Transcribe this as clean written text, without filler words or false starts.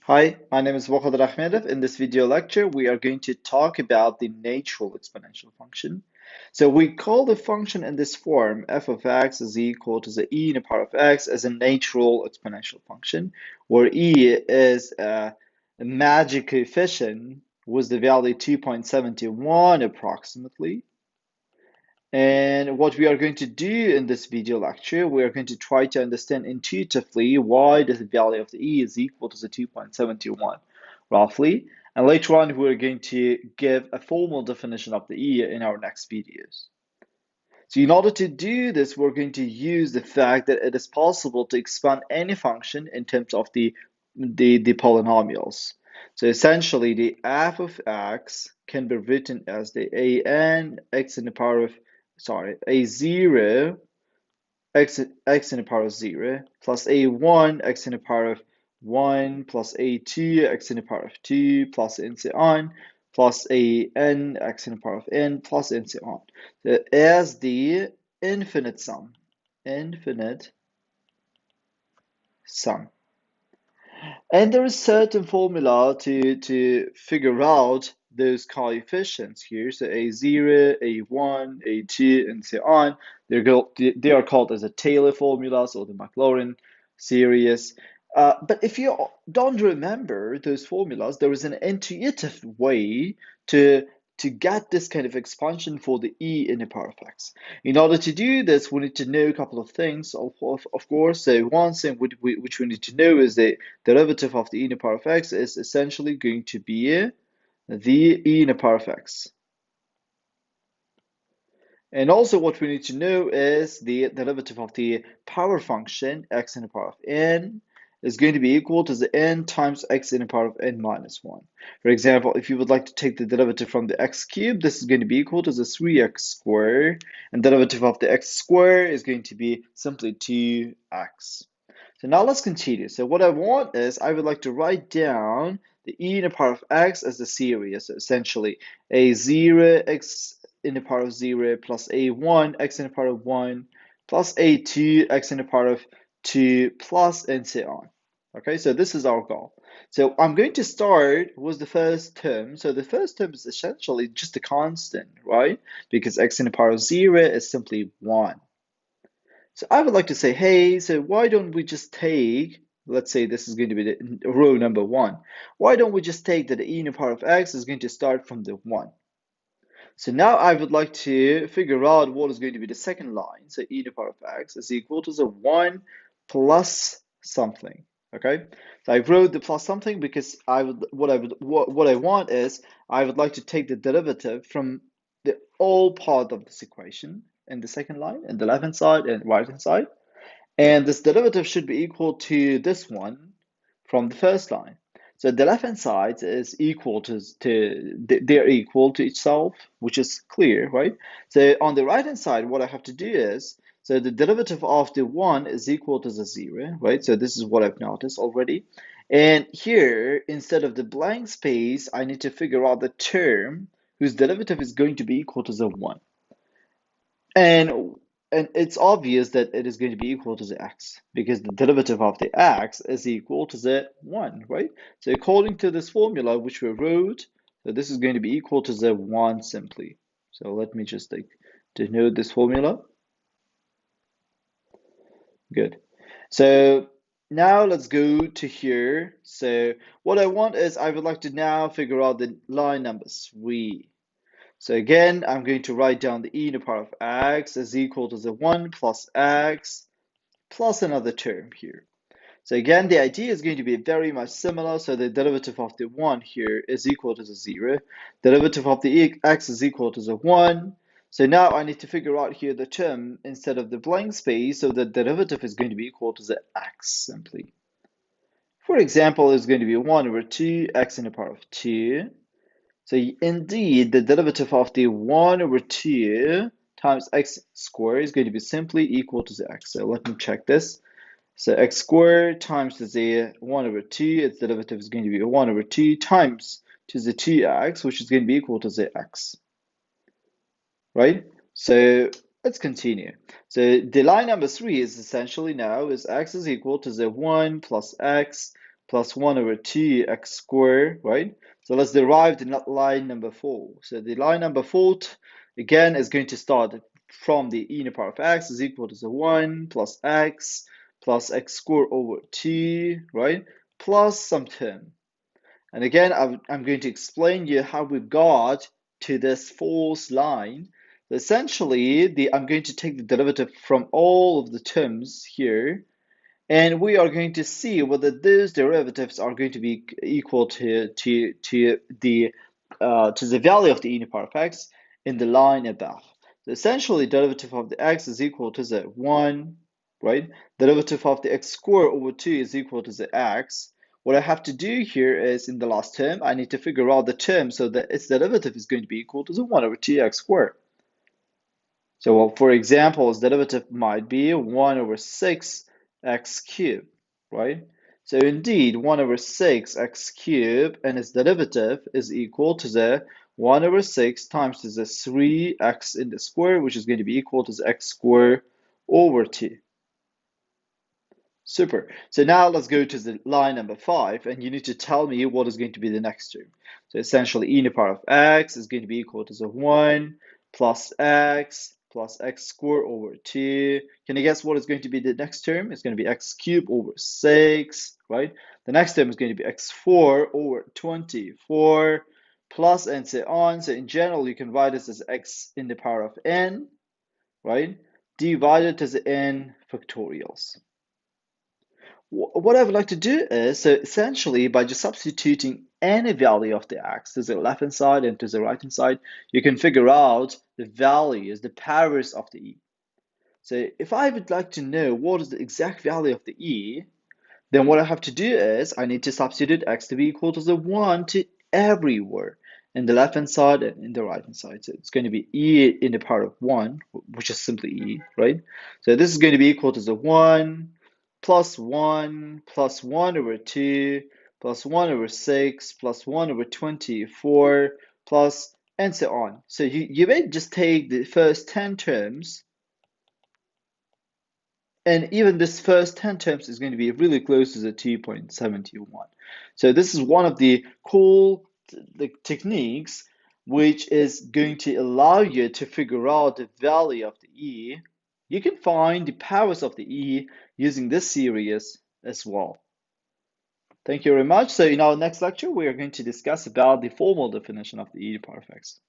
Hi, my name is Wakhad Ahmedov. In this video lecture, we are going to talk about the natural exponential function. So we call the function in this form f of x is equal to the e in the power of x as a natural exponential function, where e is a magic coefficient with the value 2.71 approximately. And what we are going to do in this video lecture, we are going to try to understand intuitively why the value of the E is equal to the 2.71, roughly. And later on, we're going to give a formal definition of the E in our next videos. So in order to do this, we're going to use the fact that it is possible to expand any function in terms of the polynomials. So essentially, the f of x can be written as the an x in the power of, sorry, a0 x in the power of 0 plus a1 x in the power of 1 plus a2 x in the power of 2 plus and so on plus a n x in the power of n plus and so on. So as the infinite sum, infinite sum. And there is certain formula to figure out those coefficients here. So a0, a1, a2, and so on. They are called as the Taylor formulas or the Maclaurin series. But if you don't remember those formulas, there is an intuitive way to to get this kind of expansion for the e in the power of x. In order to do this, we need to know a couple of things, of course. So one thing which we need to know is the derivative of the e in the power of x is essentially going to be the e in the power of x. And also what we need to know is the derivative of the power function x in the power of n is going to be equal to the n times x in the power of n minus 1. For example, if you would like to take the derivative from the x cubed, this is going to be equal to the 3x squared, and derivative of the x squared is going to be simply 2x. So now let's continue. So what I want is I would like to write down the e in the power of x as the series, so essentially a0 x in the power of 0 plus a1 x in the power of 1 plus a2 x in the power of 2 plus and so on. Okay, so this is our goal. So I'm going to start with the first term. So the first term is essentially just a constant, right? Because x in the power of 0 is simply 1. So I would like to say, hey, so why don't we just take, let's say this is going to be the row number 1. Why don't we just take that the e in the power of x is going to start from the 1? So now I would like to figure out what is going to be the second line. So e to the power of x is equal to the 1 plus something. Okay, so I wrote the plus something because what I want is I would like to take the derivative from the all part of this equation in the second line, and the left hand side and right hand side, and this derivative should be equal to this one from the first line. So the left-hand side is equal they're equal to itself, which is clear, right? So on the right-hand side, what I have to do is, so the derivative of the 1 is equal to the 0, right? So this is what I've noticed already. And here, instead of the blank space, I need to figure out the term whose derivative is going to be equal to the 1. And and it's obvious that it is going to be equal to the x because the derivative of the x is equal to the 1, right? So according to this formula which we wrote, so this is going to be equal to the 1 simply. So let me just denote this formula. Good. So now let's go to here. So what I want is I would like to now figure out the line number 3. So again, I'm going to write down the e to the power of x is equal to the 1 plus x plus another term here. So again, the idea is going to be very much similar. So the derivative of the 1 here is equal to the 0. Derivative of the x is equal to the 1. So now I need to figure out here the term instead of the blank space. So the derivative is going to be equal to the x simply. For example, it's going to be 1 over 2 x in the power of 2. So indeed, the derivative of the 1 over 2 times x squared is going to be simply equal to the x. So let me check this. So x squared times the 1 over 2, its derivative is going to be 1 over 2 times to the 2x, which is going to be equal to the x, right? So let's continue. So the line number 3 is essentially now is x is equal to the 1 plus x plus 1 over 2x squared, right? So let's derive the line number 4. So the line number 4, again, is going to start from the e to the power of x is equal to the 1 plus x squared over 2, right? Plus some term. And again, I'm going to explain you how we got to this fourth line. So essentially, I'm going to take the derivative from all of the terms here, and we are going to see whether those derivatives are going to be equal to the value of the e to the power of x in the line above. So essentially, derivative of the x is equal to the 1, right? Derivative of the x squared over 2 is equal to the x. What I have to do here is in the last term, I need to figure out the term so that its derivative is going to be equal to the 1 over 2x squared. So, well, for example, its derivative might be 1 over 6x cubed, right? So indeed, 1 over 6x cubed and its derivative is equal to the 1 over 6 times the 3x in the square, which is going to be equal to the x squared over 2. Super. So now let's go to the line number 5, and you need to tell me what is going to be the next term. So essentially, e to the power of x is going to be equal to the 1 plus x squared over 2. Can you guess what is going to be the next term? It's going to be x cubed over 6, right? The next term is going to be x4 over 24, plus and so on. So in general, you can write this as x in the power of n, right? Divided to the n factorials. What I would like to do is, so essentially by just substituting any value of the x to the left hand side and to the right hand side, you can figure out the values, the powers of the e. So if I would like to know what is the exact value of the e, then what I have to do is I need to substitute x to be equal to the 1 to everywhere in the left hand side and in the right hand side. So it's going to be e in the power of 1, which is simply e, right? So this is going to be equal to the 1 plus 1 over 2 plus 1 over 6 plus 1 over 24 plus and so on. So you may just take the first 10 terms, and even this first 10 terms is going to be really close to the 2.71. So this is one of the cool techniques which is going to allow you to figure out the value of the E. You can find the powers of the E using this series as well. Thank you very much. So in our next lecture, we are going to discuss about the formal definition of the E to the power of x.